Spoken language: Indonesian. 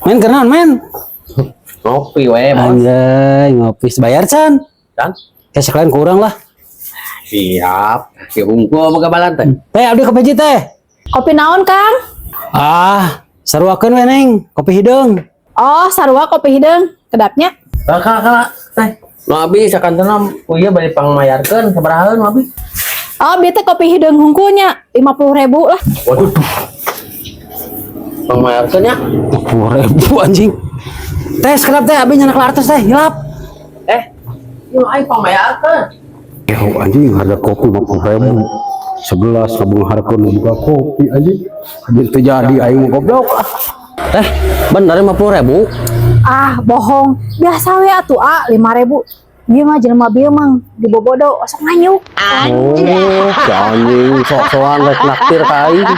Men kenaon men? Ngopi we, Bos. Anjay, ngopi bayar Can. Can? Kayak sekalian kurang lah. Siap. Si unggul boga balan teh. Teh abdi kopi hiji teh. Kopi naon, Kang? Saruakeun we Neng, kopi hideung. Oh, sarua kopi hideung. Kedapnya? Kala teh. Nu abi sakantuna ieu bari pangmayarkeun sabaraha nu abi? Oh, bieu teh kopi hideung hungkulnya 50.000 lah. Waduh. Pangmayarkeun nya. 10.000 anjing. Teh sekedap teh abi nyana kelar tos teh, hilap. Ieu ai pangmayarkeun. Anjing harga kopi 50.000. 11 kabung harkeun juga kopi anjing. Gitu jadi aing goblok. Teh, bener 50.000. Ah, bohong. Biasa we atuh, 5.000. Dia mah jelema bieu mang dibobodo osok nganyuk. Oh, si anjing sok-sokan rek naktir ka aing.